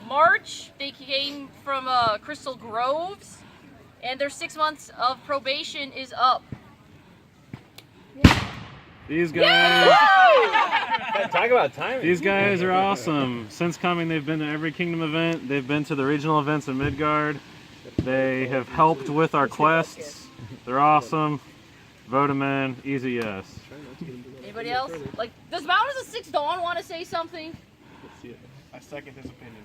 March, they came from Crystal Groves, and their 6 months of probation is up. These guys, talk about timing. These guys are awesome. Since coming, they've been to every Kingdom event. They've been to the regional events in Midgard. They have helped with our quests. They're awesome. Vote them in. Easy yes. Anybody else? Like, does Mountains of Six Dawn want to say something? I second his opinion.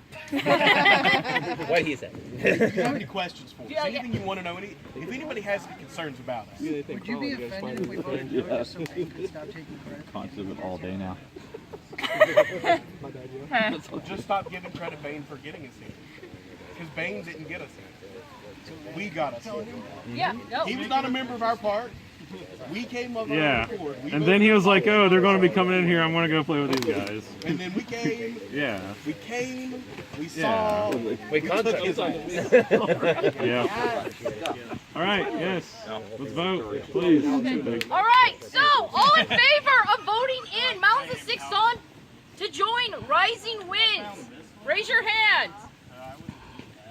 What he said. Do you have any questions for us? Anything you want to know? If anybody has any concerns about us. Would you be offended if we voted no just so Bane could stop taking credit? Conscious of it all day now. Just stop giving credit Bane for getting us here. Because Bane didn't get us here. We got us here. Yeah, no. He was not a member of our part. We came up on Yeah. the board. And then he was like, oh, they're going to be coming in here. I'm going to go play with these guys. And then we came. Yeah. We came. We saw. We contracted. Yeah. All right, yes. Let's vote, please. All right, so all in favor of voting in Mountains of Six Dawn to join Rising Winds, raise your hand.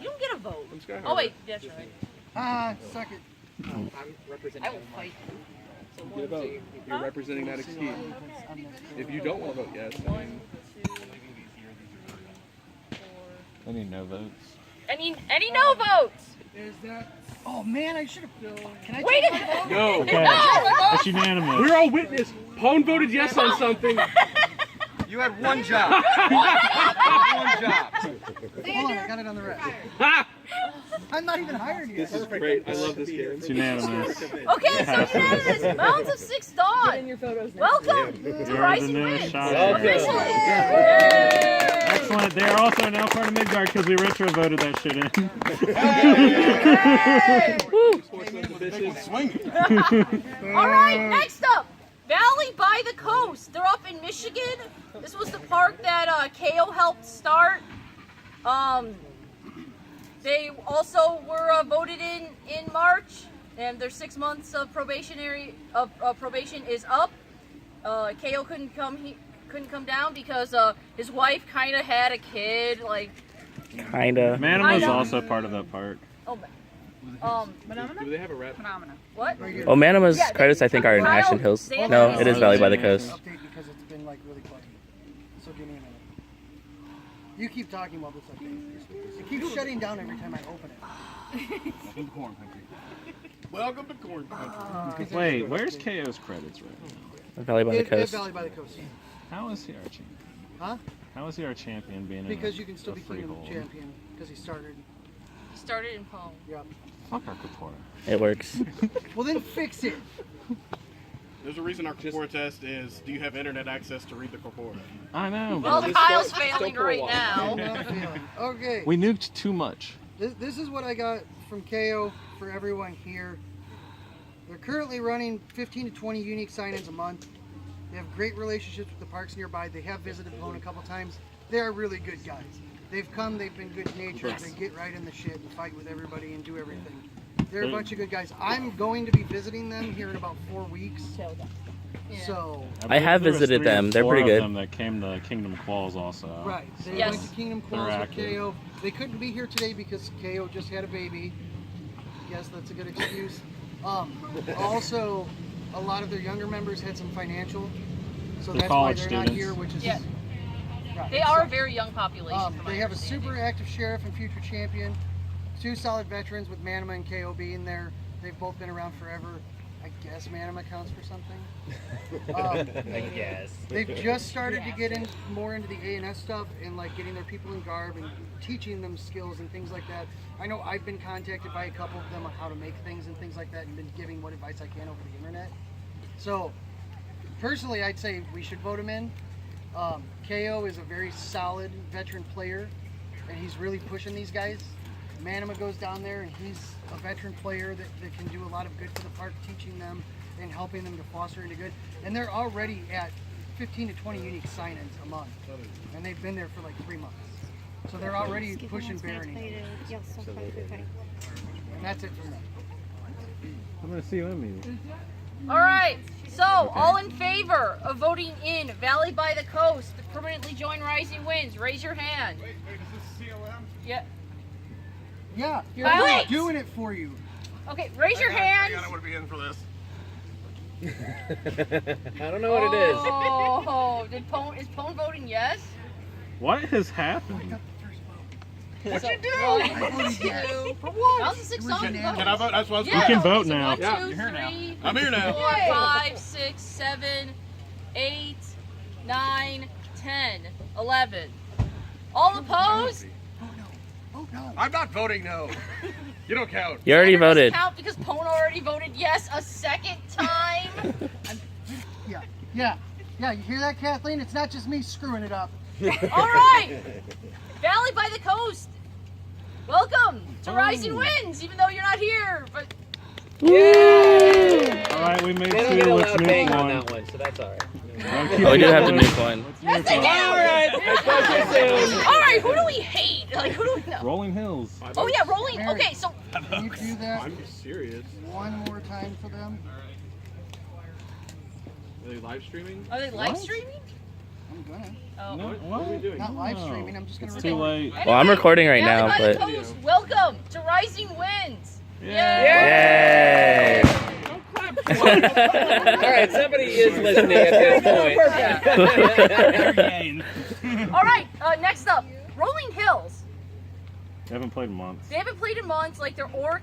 You don't get a vote. Oh wait, that's right. Second. I will fight. Get a vote. You're representing that excuse. If you don't want to vote yes, then... I need no votes. Any no votes? Is that? Oh man, I should have. Can I Wait take a my vote? No. Okay. That's unanimous. We're all witness. Pone voted yes on something. You had one job. One job. Hold on, I got it on the rest. I'm not even hired yet. This is great. I love this game. It's unanimous. Okay, so unanimous. Mountains of Six Dawn. Welcome to Rising Winds. Officially. Excellent. They are also now part of Midgard because we retro voted that shit in. All right, next up, Valley by the Coast. They're up in Michigan. This was the park that KO helped start. They also were voted in March, and their 6 months of probation is up. KO couldn't come down because his wife kind of had a kid, like. Kinda. Manima's also part of that park. Oh, Do they have a rep? what? Oh, Manima's credits I think are in Ashton Hills. No, it is Valley by the Coast. Update because it's been like really quiet. So give me a minute. You keep talking while this updates. It keeps shutting down every time I open it. Welcome to Corn Country. Wait, where's KO's credits right now? Valley by the Coast. Valley by the Coast. How is he our champion? Huh? How is he our champion being Because in you can still be Kingdom champion because he started. He started in Poem. Yep. Fuck our Katora. It works. Well then fix it. There's a reason our Corpora test is, do you have internet access to read the Corpora? I know. Well, Kyle's failing right now. Not feeling. Okay. We nuked too much. This is what I got from KO for everyone here. They're currently running 15 to 20 unique sign-ins a month. They have great relationships with the parks nearby. They have visited Lone a couple times. They are really good guys. They've come, they've been good-natured. They get right in the shit and fight with everybody and do everything. They're a bunch of good guys. I'm going to be visiting them here in about 4 weeks. So I have visited them. They're pretty good. Them that came to Kingdom Qualls also. right, they Yes. went to Kingdom They're Qualls with active. KO. They couldn't be here today because KO just had a baby. Yes, that's a good excuse. Also, a lot of their younger members had some financial, so They're that's why college they're not students. here. Which is Yeah. right, They are a very young population. from They my have a understanding. super active sheriff and future champion, 2 solid veterans with Manama and KO being there. They've both been around forever. I guess Manama counts for something. I guess. They've just started to get in more into the A&S stuff and like getting their people in garb and teaching them skills and things like that. I know I've been contacted by a couple of them on how to make things and things like that and been giving what advice I can over the internet. So personally, I'd say we should vote him in. KO is a very solid veteran player and he's really pushing these guys. Manama goes down there and he's a veteran player that can do a lot of good for the park, teaching them and helping them to foster into good. And they're already at 15 to 20 unique sign-ins a month. And they've been there for like 3 months. So they're already pushing Barony. And that's it from them. I'm going to see you in me. All right, So, all in favor of voting in Valley by the Coast to permanently join Rising Winds, raise your hand. Wait, is this COM? Yeah. Yeah, Alex! we're doing it for you. Okay, raise your hands. I want to be in for this. I don't know what it is. Oh, is Pone voting yes? What has happened? What'd you do? For what? That was a 6 song vote. Can I vote? That's what I was Yeah. You can vote So now. 1, 2, Yeah, 3, you're here now. I'm here now. 4, 5, 6, 7, 8, 9, 10, 11. All opposed? Oh no. I'm not voting no. You don't count. You already Neither does voted. count because Pone already voted yes a second time. Yeah. You hear that, Kathleen? It's not just me screwing it up. All right, Valley by the Coast. Welcome to Rising Winds, even though you're not here. But All right, we made They don't two. get a Let's loud nuke bang one. on that one, so that's alright. Oh, We do have to nuke one. yes, they do. All right, who do we hate? Like, who do we know? Rolling Hills. Oh yeah, Rolling. Mary. Okay, so Can you do that I'm serious. one more time for them? Are they live streaming? are they live streaming? I'm gonna. Oh. What are we doing? Not live streaming. I'm just gonna It's too late. Well, I'm recording right Valley now, by the but Coast, welcome to Rising Winds. yay! Alright, somebody is listening at this point. All right, next up, Rolling Hills. They haven't played in months. They haven't played in months. Like their orc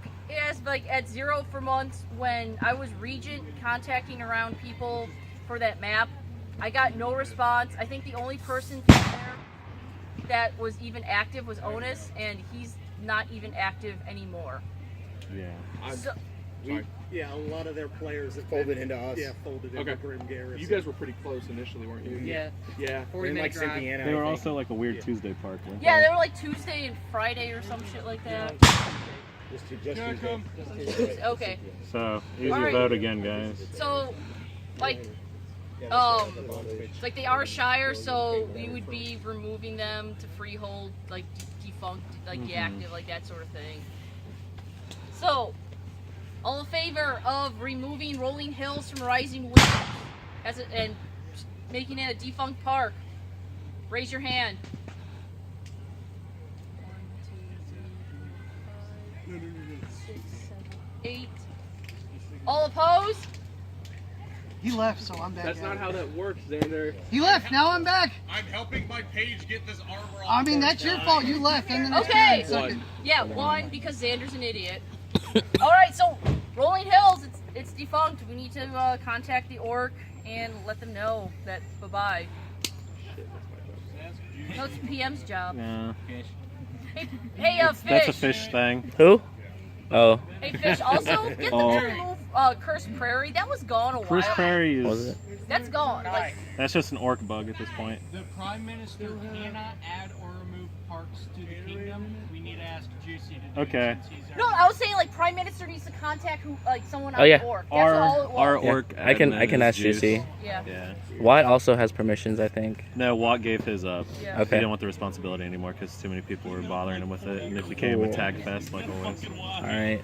is like at 0 for months. When I was Regent contacting around people for that map, I got no response. I think the only person there that was even active was Onus, and he's not even active anymore. Yeah. So, Yeah, a lot of their players have Folded into us. Yeah, folded Okay. into Grim Garrison. You guys were pretty close initially, weren't you? Yeah, Yeah. 40-minute drive. Cynthiana, They were I think. also like a weird Tuesday park, weren't yeah, they? they were like Tuesday and Friday or some shit like that. Just Tuesday. Okay, So, easy All right. vote again, guys. so like like they are Shire, so we would be removing them to freehold, like defunct, like deactive, like that sort of thing. So, all in favor of removing Rolling Hills from Rising Winds and making it a defunct park, raise your hand. 1, 2, 3, 4, 5, 6, 7, 8. All opposed? He left, so I'm back. That's at not it. how that works, Xander. He left. Now I'm back. I'm helping my page get this armor off. I mean, that's your fault. You left. And then Okay. One. Yeah, 1 because Xander's an idiot. All right, so Rolling Hills, it's defunct. We need to contact the orc and let them know that bye-bye. No, it's PM's job. Yeah. Hey, Fish. That's a fish thing. Who? Oh, Hey, Fish. Also, get them to remove Cursed Prairie. That was gone a while. Cruise Prairie was is. it? That's gone. Like, That's just an orc bug at this point. The Prime Minister cannot add or remove parks to the kingdom. We need to ask Juicy to do Okay. it since he's no, I was saying like Prime Minister needs to contact someone on Oh, yeah. the orc. That's all it was. Our Yeah, orc. I can admin is ask Juice. Juicy. Yeah. Yeah. Watt also has permissions, I think. No, Watt gave his up. Yeah. He Okay. didn't want the responsibility anymore because too many people were bothering him with it, and it became a tag fest like always. Alright.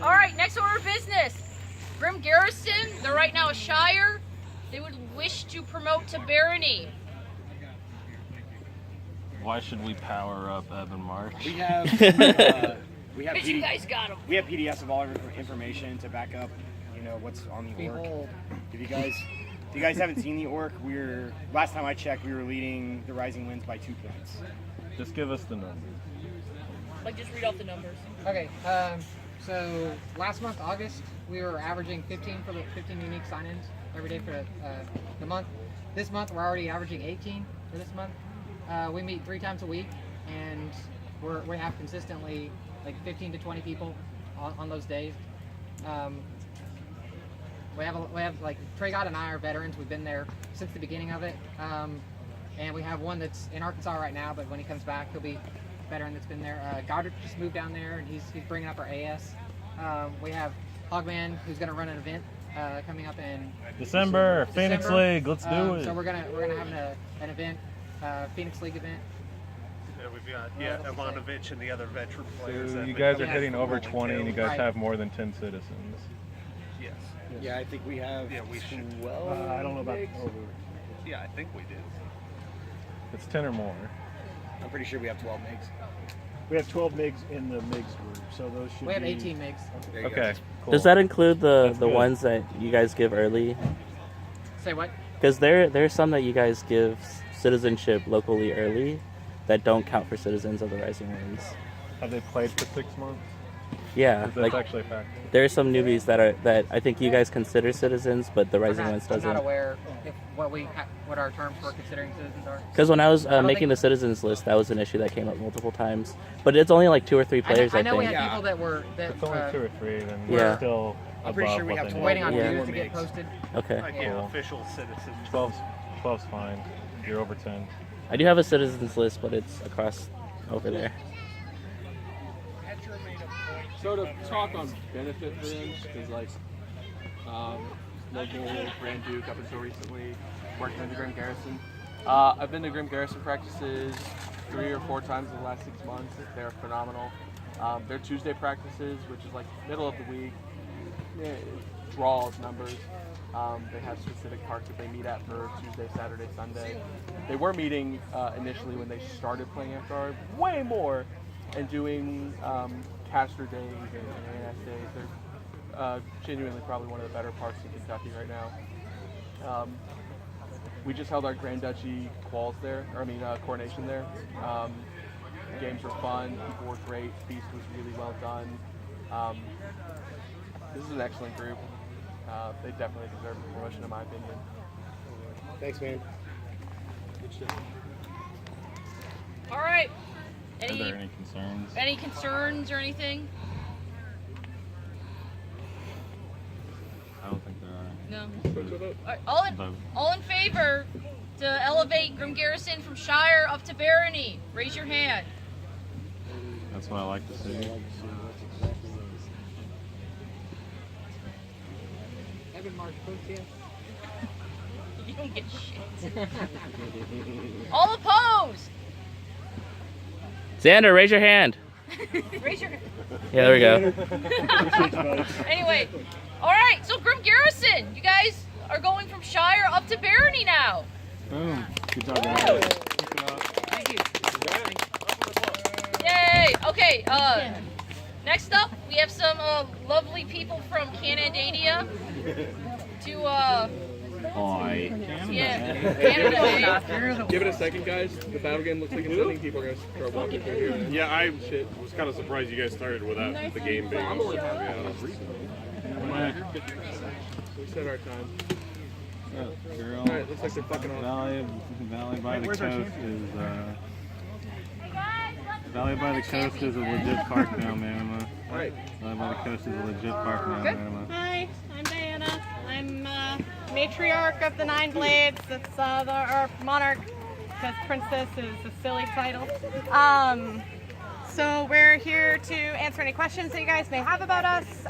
All right, next order of business. Grim Garrison, they're right now a Shire. They would wish to promote to barony. Why should we power up Evan March? We have But you guys got them. we have PDFs of all our information to back up, what's on the orc. Behold. If you guys haven't seen the orc, last time I checked, we were leading the Rising Winds by 2 points. Just give us the numbers. Like, just read off the numbers. Okay, so last month, August, we were averaging 15 unique sign-ins every day for the month. This month, we're already averaging 18 for this month. We meet 3 times a week, and we have consistently like 15 to 20 people on those days. We have like Trey God and I are veterans. We've been there since the beginning of it, and we have one that's in Arkansas right now. But when he comes back, he'll be a veteran that's been there. Goddard just moved down there, and he's bringing up our AS. We have Hogman, who's going to run an event coming up in December, Phoenix December. League, let's do it. So we're gonna have an event, Phoenix League event. Yeah, we've got Ivanovich and the other veteran players. So that you make guys up are Yeah. hitting over Rolling 20 and you Hills. guys have more than 10 citizens. Yes. Yeah, I think we have. Yeah, we should. 12. I don't know about MIGs. over. Yeah, I think we do. It's 10 or more. I'm pretty sure we have 12 MIGs. We have 12 MIGs in the MIGs group, so those should We have be 18 MIGs. There you Okay. go. Cool. Does that include the That's good. ones that you guys give early? Say what? Because there's some that you guys give citizenship locally early that don't count for citizens of the Rising Winds. Have they played for 6 months? Yeah, That's like actually a factor. there are some newbies that I think you guys consider citizens, but the Rising Winds I'm not doesn't. aware if what our terms for considering citizens are. Because when I was don't making think- the citizens list, that was an issue that came up multiple times. But it's only like 2 or 3 players, I know we think. had people that were It's only 2 or 3, then Yeah. we're still I'm pretty above sure we what have they 12 need. waiting on Yeah. dues to get posted. Okay. Like, Cool. official citizens. 12's fine. You're over 10. I do have a citizens list, but it's across over there. So to talk on benefit for them, because like local Grand Duke up until recently, working in the Grim Garrison. I've been to Grim Garrison practices 3 or 4 times in the last 6 months. They're phenomenal. Their Tuesday practices, which is like middle of the week, draws numbers. They have specific parks that they meet at for Tuesday, Saturday, Sunday. They were meeting initially when they started playing FDR way more and doing caster days and ANS days. They're genuinely probably one of the better parks in Kentucky right now. We just held our Grand Duchy coronation there. Games were fun, people were great, feast was really well done. This is an excellent group. They definitely deserve a promotion in my opinion. Thanks, man. All right. Are there any concerns? Any concerns or anything? I don't think there are. No. Put to a vote. All right, Vote. all in favor to elevate Grim Garrison from Shire up to Barony? Raise your hand. That's what I like to see. Evan Marsh votes yes. You don't get shit. All opposed? Xander, raise your hand. Raise your hand. Yeah, there we go. Anyway, all right. So Grim Garrison, you guys are going from Shire up to Barony now. Boom. Good job, guys. Yay! Okay. Next up, we have some lovely people from Canadadia to Boy. yeah, Canada. Give it a second, guys. The battle game looks like it's ending. People are going to start walking through here. Yeah, I was kind of surprised you guys started without the game being over. We set our time. Girl. All right, looks like they're fucking off. Valley by the Coast is Valley by the Coast is a legit park now, man. All right. Valley by the Coast is a legit park now, man. Hi, I'm Diana. I'm matriarch of the Nine Blades. It's our monarch, because princess is a silly title. So we're here to answer any questions that you guys may have about us.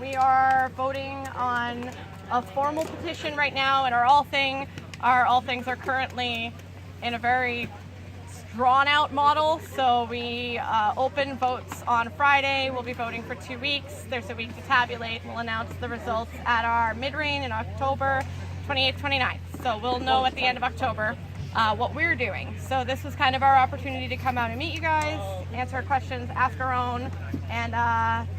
We are voting on a formal petition right now, and our all things are currently in a very drawn out model. So we open votes on Friday. We'll be voting for 2 weeks. There's a week to tabulate. We'll announce the results at our mid-reign in October 28th, 29th. So we'll know at the end of October what we're doing. So this was kind of our opportunity to come out and meet you guys, answer questions, ask our own, and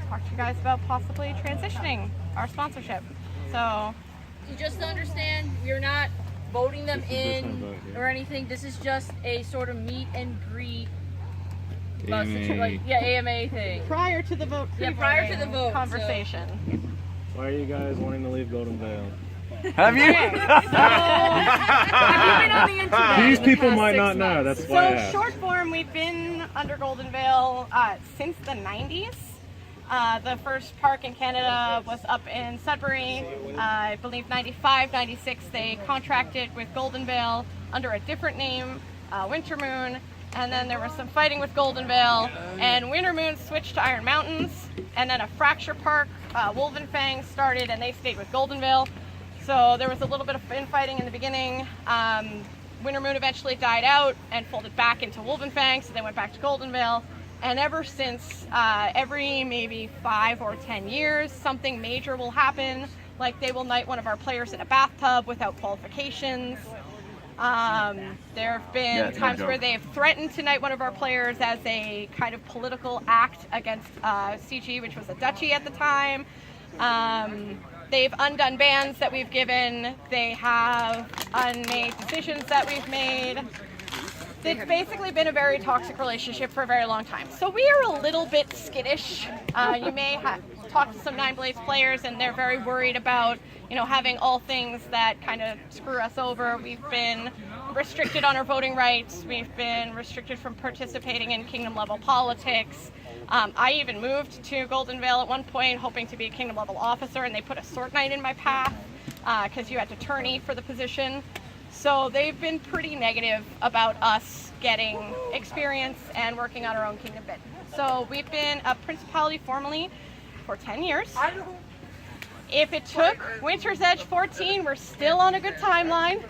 talk to you guys about possibly transitioning our sponsorship. So just to understand, we're not voting them This is in vote, yeah. or anything. This is just a sort of meet and greet, AMA. AMA thing. prior to the vote, Yeah, prior to the vote, so- conversation. Why are you guys wanting to leave Golden Vale? Have you? I've been on the internet These in the people past might 6 not know. months. That's why I So asked. short form, we've been under Golden Vale since the 90s. The first park in Canada was up in Sudbury. I believe 95, 96, they contracted with Golden Vale under a different name, Winter Moon. And then there was some fighting with Golden Vale, and Winter Moon switched to Iron Mountains. And then a fracture park, Wolven Fang, started, and they stayed with Golden Vale. So there was a little bit of infighting in the beginning. Winter Moon eventually died out and folded back into Wolven Fang, so they went back to Golden Vale. And ever since, every maybe 5 or 10 years, something major will happen. Like they will knight one of our players in a bathtub without qualifications. There have been times where they have threatened to knight one of our players as a kind of political act against CG, which was a duchy at the time. They've undone bans that we've given. They have unmade decisions that we've made. It's basically been a very toxic relationship for a very long time. So we are a little bit skittish. You may talk to some Nine Blades players and they're very worried about, having all things that kind of screw us over. We've been restricted on our voting rights. We've been restricted from participating in kingdom level politics. I even moved to Golden Vale at one point hoping to be a kingdom level officer, and they put a sword knight in my path because you had to tourney for the position. So they've been pretty negative about us getting experience and working on our own kingdom bid. So we've been a principality formally for 10 years. If it took Winter's Edge 14, we're still on a good timeline.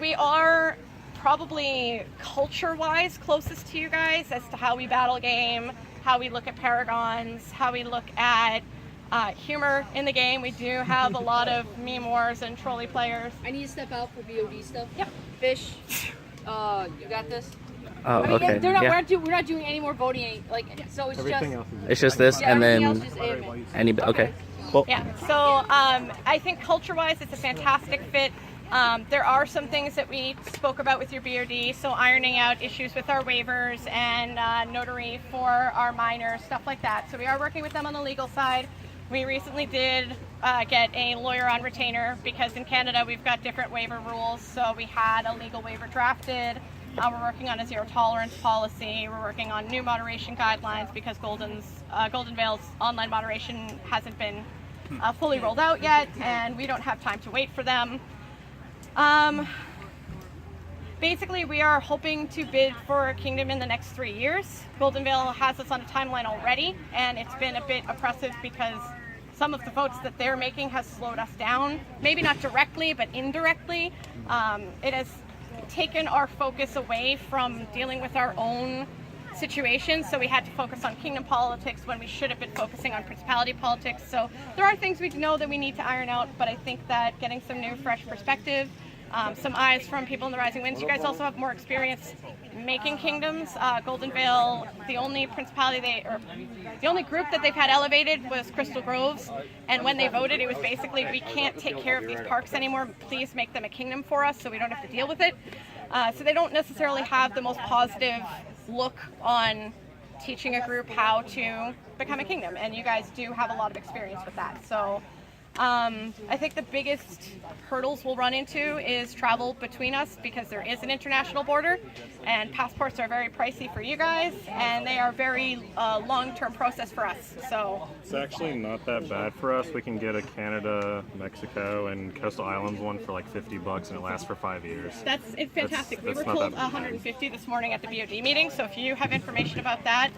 We are probably culture-wise closest to you guys as to how we battle game, how we look at paragons, how we look at humor in the game. We do have a lot of meme wars and trolley players. I need to step out for BOD stuff. Yep. Fish, you got this? Oh, okay. They're not, Yeah. we're not doing any more voting. So it's Everything just. else is It's just this, Yeah, and everything then else is AMA. any. Okay. Cool. Yeah, so I think culture-wise, it's a fantastic fit. There are some things that we spoke about with your BOD, so ironing out issues with our waivers and notary for our minors, stuff like that. So we are working with them on the legal side. We recently did get a lawyer on retainer because in Canada we've got different waiver rules, so we had a legal waiver drafted. We're working on a zero tolerance policy. We're working on new moderation guidelines because Golden Vale's online moderation hasn't been fully rolled out yet, and we don't have time to wait for them. Basically, we are hoping to bid for Kingdom in the next 3 years. Golden Vale has us on a timeline already, and it's been a bit oppressive because some of the votes that they're making has slowed us down. Maybe not directly, but indirectly. It has taken our focus away from dealing with our own situation, so we had to focus on kingdom politics when we should have been focusing on principality politics. So there are things we know that we need to iron out, but I think that getting some new, fresh perspective, some eyes from people in the Rising Winds. You guys also have more experience making kingdoms. Golden Vale, the only principality the only group that they've had elevated was Crystal Groves, and when they voted, it was basically, we can't take care of these parks anymore. Please make them a kingdom for us so we don't have to deal with it. So they don't necessarily have the most positive look on teaching a group how to become a kingdom, and you guys do have a lot of experience with that. So I think the biggest hurdles we'll run into is travel between us because there is an international border and passports are very pricey for you guys and they are very long-term process for us. So it's actually not that bad for us. We can get a Canada, Mexico, and Coastal Islands one for like $50 and it lasts for 5 years. It's fantastic. We were not told that- 150 this morning at the BOD meeting, so if you have information about that,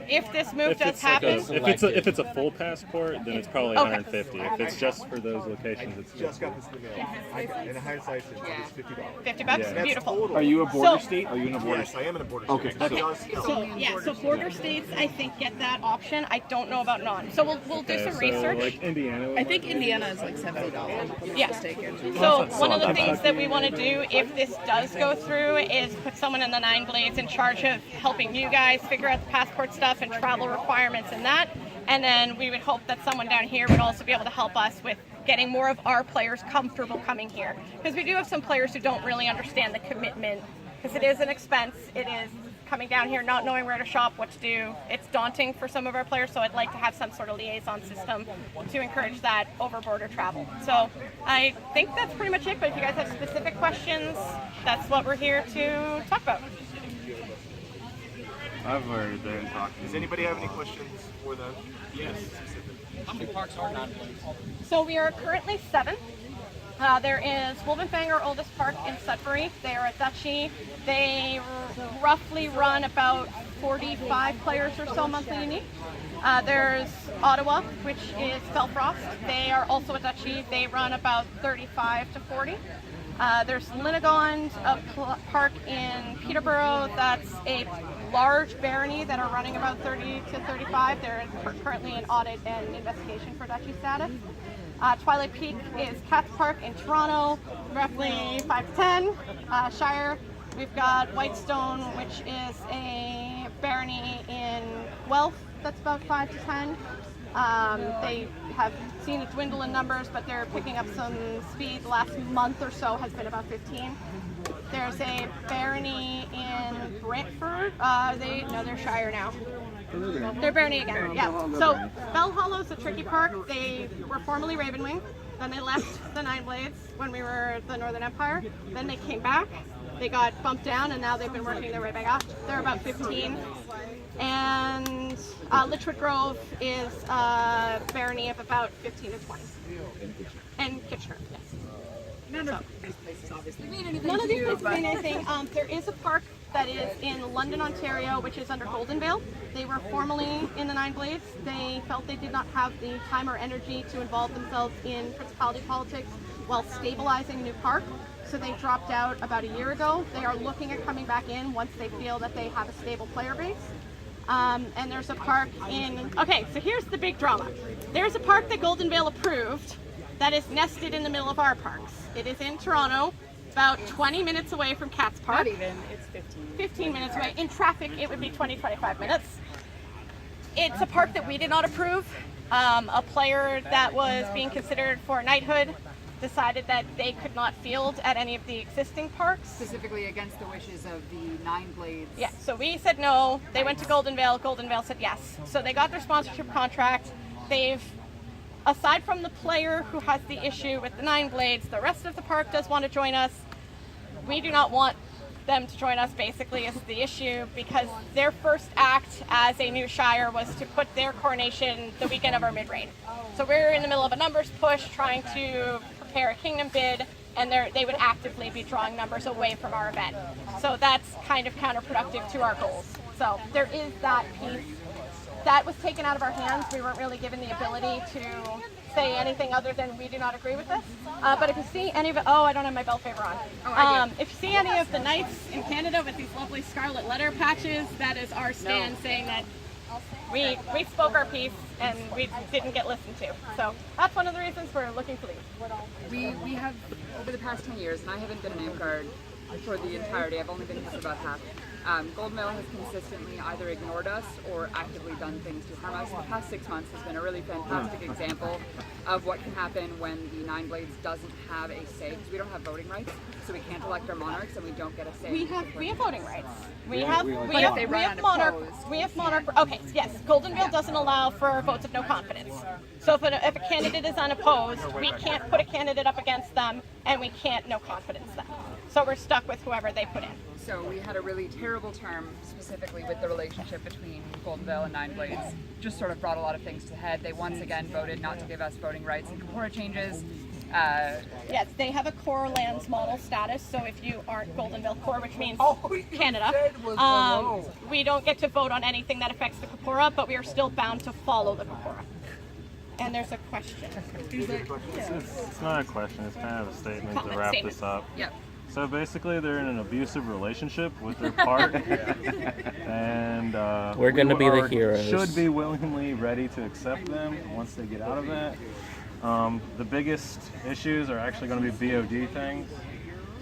if this move does happen. If it's a full passport, then it's probably Okay. 150. If it's just for those locations, it's Just got this in the mail. In hindsight, it's $50. $50? Yeah. Beautiful. Are you a border So- state? Are you in a border Yes, I am in a border Okay. state. That does count. So border states, I think, get that option. I don't know about non. So we'll do some research. Like Indiana. I think Indiana is like $70, if I'm not Yeah. mistaken. So one of the things that we want to do, if this does go through, is put someone in the Nine Blades in charge of helping you guys figure out the passport stuff and travel requirements and that. And then we would hope that someone down here would also be able to help us with getting more of our players comfortable coming here. Because we do have some players who don't really understand the commitment, because it is an expense. It is coming down here, not knowing where to shop, what to do. It's daunting for some of our players, so I'd like to have some sort of liaison system to encourage that over border travel. So I think that's pretty much it, but if you guys have specific questions, that's what we're here to talk about. I've already there and talked. Does anybody have any questions for them? Yes. How many parks are Nine Blades? So we are currently 7. There is Wolvenfang, our oldest park in Sudbury. They are a duchy. They roughly run about 45 players or so monthly unique. There's Ottawa, which is Felfrost. They are also a duchy. They run about 35 to 40. There's Linnegond, a park in Peterborough that's a large barony that are running about 30 to 35. They're currently in audit and investigation for duchy status. Twilight Peak is Cats Park in Toronto, roughly 5 to 10. Shire, we've got Whitestone, which is a barony in Guelph that's about 5 to 10. They have seen it dwindle in numbers, but they're picking up some speed. The last month or so has been about 15. There's a barony in Brantford. They're Shire now. They're barony again, yeah. So Bell Hollow's a tricky park. They were formerly Ravenwing. Then they left the Nine Blades when we were the Northern Empire. Then they came back. They got bumped down, and now they've been working their way back up. They're about 15. And Litchwood Grove is a barony of about 15 to 20. And Kitchener, yes. None of these places obviously mean anything. None of these places mean anything. There is a park that is in London, Ontario, which is under Goldenvale. They were formerly in the Nine Blades. They felt they did not have the time or energy to involve themselves in principality politics while stabilizing a new park. So they dropped out about a year ago. They are looking at coming back in once they feel that they have a stable player base. And there's a park in, okay, so here's the big drama. There's a park that Goldenvale approved that is nested in the middle of our parks. It is in Toronto, about 20 minutes away from Cats Park. Not even, it's 15. 15 minutes away. In traffic, it would be 20, 25 minutes. It's a park that we did not approve. A player that was being considered for knighthood decided that they could not field at any of the existing parks. Specifically against the wishes of the Nine Blades. Yeah, so we said no. They went to Goldenvale. Goldenvale said yes. So they got their sponsorship contract. They've, aside from the player who has the issue with the Nine Blades, the rest of the park does want to join us. We do not want them to join us, basically, is the issue, because their first act as a new Shire was to put their coronation the weekend of our mid-reign. So we're in the middle of a numbers push trying to prepare a kingdom bid, and they would actively be drawing numbers away from our event. So that's kind of counterproductive to our goals. So there is that piece. That was taken out of our hands. We weren't really given the ability to say anything other than we do not agree with this. But if you see any of it, oh, I don't have my belt favor on. If you see any of the knights in Canada with these lovely scarlet letter patches, that is our stand saying that we spoke our piece and we didn't get listened to. So that's one of the reasons we're looking to leave. We have, over the past 10 years, and I haven't been an amp guard for the entirety, I've only been here for about half. Goldenvale has consistently either ignored us or actively done things to harm us. The past 6 months has been a really fantastic example of what can happen when the Nine Blades doesn't have a say, because we don't have voting rights, so we can't elect our monarchs and we don't get a say. We have voting rights. We have monarch. Okay, yes, Goldenvale doesn't allow for votes of no confidence. So if a candidate is unopposed, we can't put a candidate up against them, and we can't no confidence them. So we're stuck with whoever they put in. So we had a really terrible term, specifically with the relationship between Goldenvale and Nine Blades. Just sort of brought a lot of things to head. They once again voted not to give us voting rights and Kapora changes. Yes, they have a core lands model status, so if you aren't Goldenvale core, which means Canada, we don't get to vote on anything that affects the Kapora, but we are still bound to follow the Kapora. And there's a question. It's not a question, it's kind of a statement to wrap this up. Yep. So basically, they're in an abusive relationship with their park, and we're going to be the heroes. Should be willingly ready to accept them once they get out of that. The biggest issues are actually going to be BOD things.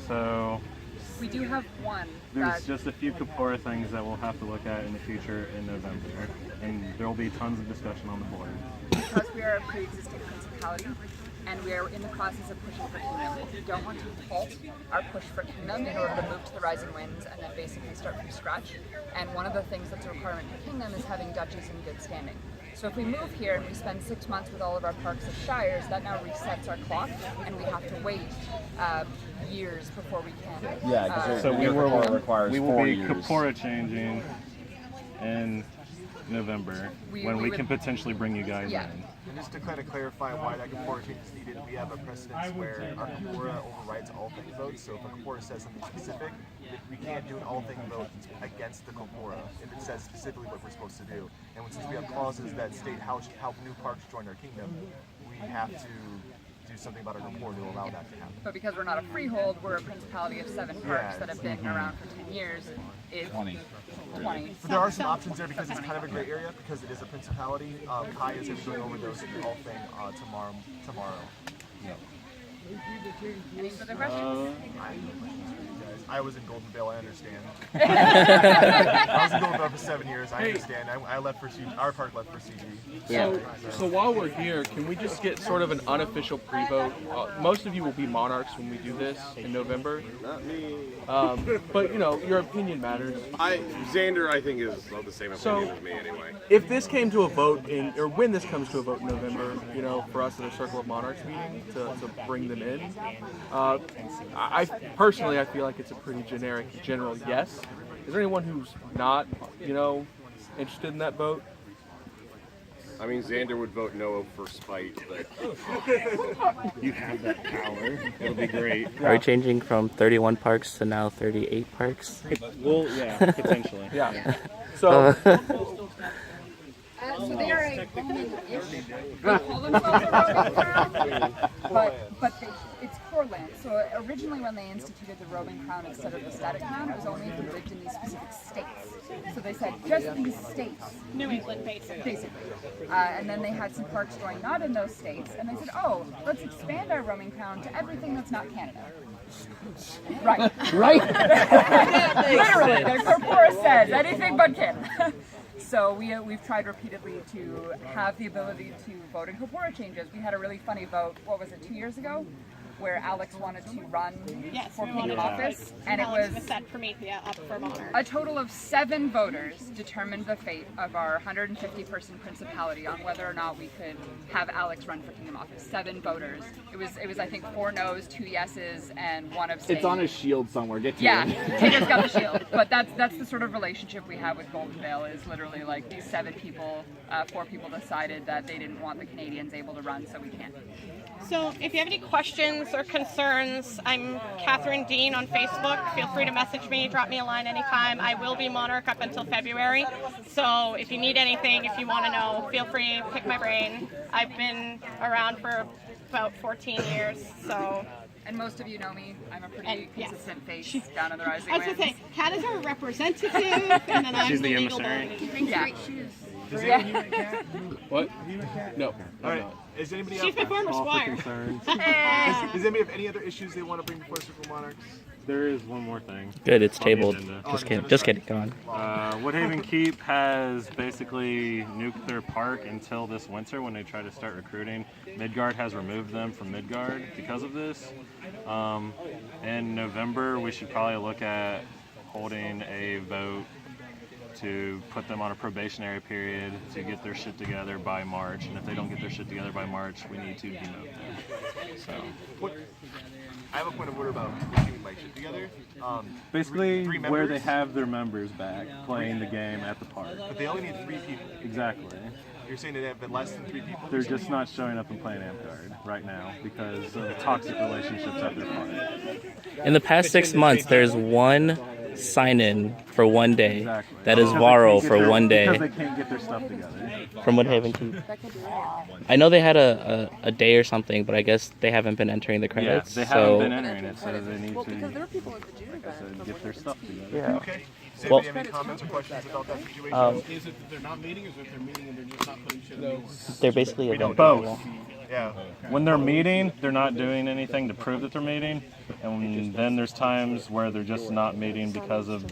So we do have one. There's just a few Kapora things that we'll have to look at in the future in November, and there will be tons of discussion on the board. Because we are a pre-existing principality, and we are in the process of pushing for kingdom. We don't want to halt our push for kingdom in order to move to the rising winds and then basically start from scratch. And one of the things that's a requirement for kingdom is having duchies in good standing. So if we move here and we spend 6 months with all of our parks as shires, that now resets our clock, and we have to wait years before we can. Yeah, so we requires we will 4 be years. Kapora changing in November when we can potentially bring you guys in. And just to kind of clarify why that Kapora change is needed, we have a precedence where our Kapora overrides all thing votes. So if a Kapora says something specific, we can't do an all thing vote against the Kapora if it says specifically what we're supposed to do. And since we have clauses that state how new parks join our kingdom, we have to do something about our report to allow that to happen. But because we're not a freehold, we're a principality of 7 parks that have been around for 10 years. It's 20. But there are some options there because it's kind of a gray area because it is a principality. Kai is going to be going over those in the whole thing tomorrow. Any further questions? I was in Golden Vale, I understand. I was in Golden Vale for 7 years, I understand. I left for CG, our park left for CG. So while we're here, can we just get sort of an unofficial pre-vote? Most of you will be Monarchs when we do this in November. Not me. But, you know, your opinion matters. Xander, I think, is of the same opinion as me anyway. If this came to a vote or when this comes to a vote in November, you know, for us at a Circle of Monarchs meeting to bring them in, I personally, I feel like it's a pretty general yes. Is there anyone who's not, you know, interested in that vote? I mean, Xander would vote no for spite, but you have that power. It'll be great. Are we changing from 31 parks to now 38 parks? Well, yeah, potentially. Yeah. So. So they are a roaming-ish. They call themselves a roaming crown, but it's core land. So originally when they instituted the roaming crown instead of the static crown, it was only if you lived in these specific states. So they said just these states. New England, basically. And then they had some parks going not in those states, and they said, oh, let's expand our roaming crown to everything that's not Canada. Right. Literally, the corpora says anything but Canada. So we've tried repeatedly to have the ability to vote in corpora changes. We had a really funny vote, what was it, 2 years ago? Where Alex wanted to run for Kingdom office, and it was up for Monarch. a total of 7 voters determined the fate of our 150-person principality on whether or not we could have Alex run for Kingdom office. 7 voters. It was I think 4 no's, 2 yeses, and 1 abstain. It's on a shield somewhere. Get to Yeah, it. Taylor's got the shield. But that's the sort of relationship we have with Golden Vale, is literally like these 7 people, 4 people decided that they didn't want the Canadians able to run, so we can't. So if you have any questions or concerns, I'm Catherine Dean on Facebook. Feel free to message me, drop me a line anytime. I will be Monarch up until February. So if you need anything, if you want to know, feel free, pick my brain. I've been around for about 14 years, so... And most of you know me. I'm a pretty consistent face down in the Rising I was Winds. going to say, Kat is our representative, and then I'm She's the legal emissary. vote. Yeah. What? No. All right. Is anybody She's my former squire. Does anybody have any other issues they want to bring before Circle Monarchs? There is one more thing. Good, it's on the tabled. agenda. Just kidding. Go on. Woodhaven Keep has basically nuked their park until this winter when they try to start recruiting. Midgard has removed them from Midgard because of this. In November, we should probably look at holding a vote to put them on a probationary period to get their shit together by March. And if they don't get their shit together by March, we need to demote them. So. I have a point of order about getting my shit together. Basically, three where they members. have their members back playing the game at the park. But they only need 3 people. Exactly. You're saying that they have been less than 3 people? They're just not showing up and playing Amguard right now because of toxic relationships at their park. In the past 6 months, there's one sign-in for 1 day. Exactly. That is Because they Varro can't get for their- 1 day. Because they can't get their stuff together. From Woodhaven Keep. I know they had a day or something, but I guess they haven't been entering the credits. Yeah, they haven't been entering it, so they need to get their stuff together. Yeah. Okay. Does Well- anybody have any comments or questions about that situation? Is it that they're not meeting, or is it that they're meeting and they're just not putting shit in the meeting? They're basically a Both. Yeah. When they're meeting, they're not doing anything to prove that they're meeting, and then there's times where they're just not meeting because of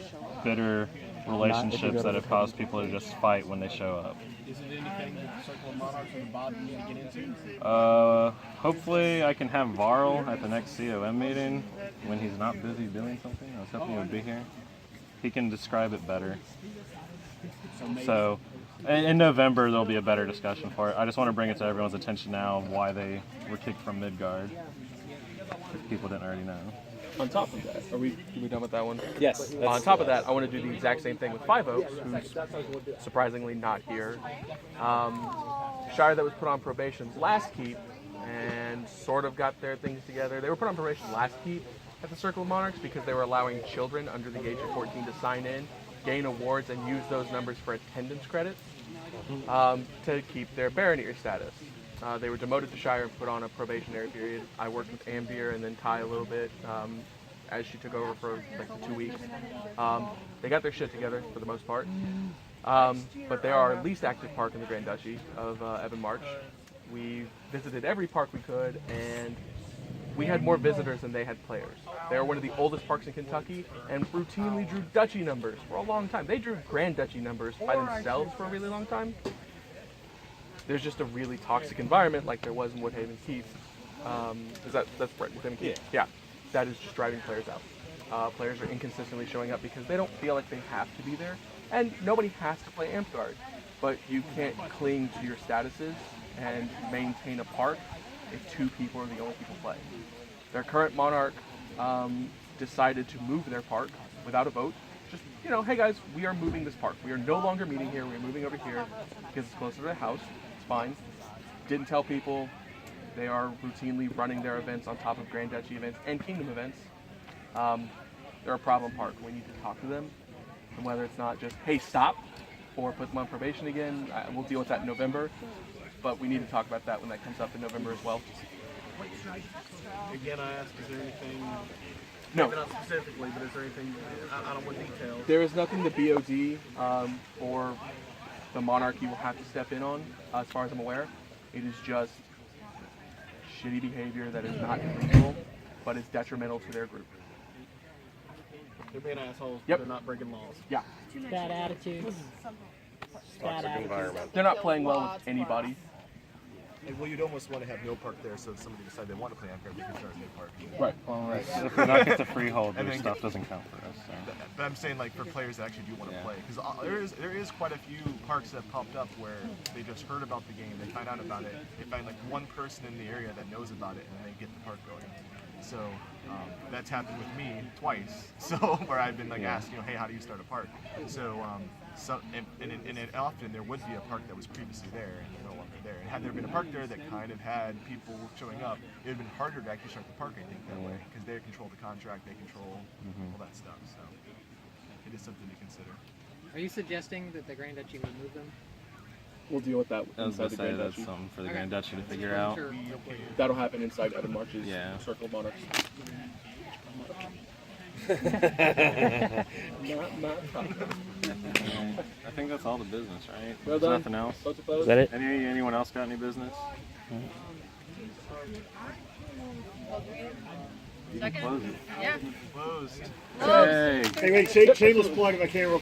bitter relationships that have caused people to just fight when they show up. Is it anything that the Circle of Monarchs or the Bob need to get into? Hopefully I can have Varl at the next COM meeting when he's not busy doing something. I was hoping he would be here. He can describe it better. So in November there'll be a better discussion for it. I just want to bring it to everyone's attention now of why they were kicked from Midgard. If people didn't already know. On top of that, are we done with that one? Yes. On top of that, I want to do the exact same thing with Five Oaks, who's surprisingly not here. Shire that was put on probation last keep and sort of got their things together. They were put on probation last keep at the Circle of Monarchs because they were allowing children under the age of 14 to sign in, gain awards, and use those numbers for attendance credits to keep their Baroneer status. They were demoted to Shire and put on a probationary period. I worked with Ambier and then Ty a little bit as she took over for like the 2 weeks. They got their shit together for the most part. But they are our least active park in the Grand Duchy of Evan March. We visited every park we could, and we had more visitors than they had players. They are one of the oldest parks in Kentucky and routinely drew Duchy numbers for a long time. They drew Grand Duchy numbers by themselves for a really long time. There's just a really toxic environment like there was in Woodhaven Keith. That's right, Woodhaven Keith? Yeah. That is just driving players out. Players are inconsistently showing up because they don't feel like they have to be there. And nobody has to play Amp Guard, but you can't cling to your statuses and maintain a park if 2 people are the only people playing. Their current monarch decided to move their park without a vote. Just, you know, hey guys, we are moving this park. We are no longer meeting here. We are moving over here because it's closer to the house. It's fine. Didn't tell people. They are routinely running their events on top of Grand Duchy events and Kingdom events. They're a problem park. We need to talk to them. And whether it's not just, hey, stop, or put them on probation again, we'll deal with that in November. But we need to talk about that when that comes up in November as well. Again, I ask, is there anything, no, maybe not specifically, but is there anything, I don't want details. There is nothing the BOD or the monarchy will have to step in on, as far as I'm aware. It is just shitty behavior that is not illegal, but is detrimental to their group. They're being assholes, Yep. but they're not breaking laws. Yeah. Bad attitudes. Bad attitudes. They're not playing well with anybody. And well, you'd almost want to have no park there, so if somebody decide they want to play Amp Guard, they can start a new park. Right. Well, if we knock it to freehold, And their then stuff doesn't count for us. So. But I'm saying, like, for players that actually do want to play, because there is quite a few parks that have popped up where they just heard about the game, they find out about it, they find like one person in the area that knows about it, and then they get the park going. So that's happened with me twice. So where I've been like asked, you know, hey, how do you start a park? So and often there would be a park that was previously there and no longer there. And had there been a park there that kind of had people showing up, it would have been harder to actually start the park, I think, that way, because they control the contract, they control all that stuff. So it is something to consider. Are you suggesting that the Grand Duchy would move them? We'll deal with that I was inside the going to say Grand that's Duchy. something for the Grand Duchy to figure out. Sure. That'll happen inside Evan March's Circle of Monarchs. Not my problem. I think that's all the business, right? Well There's done. nothing else. Is that it? Anyone else got any business? Second? Close it. Yeah. Closed. Hey. Hey, wait, shameless plug if I can real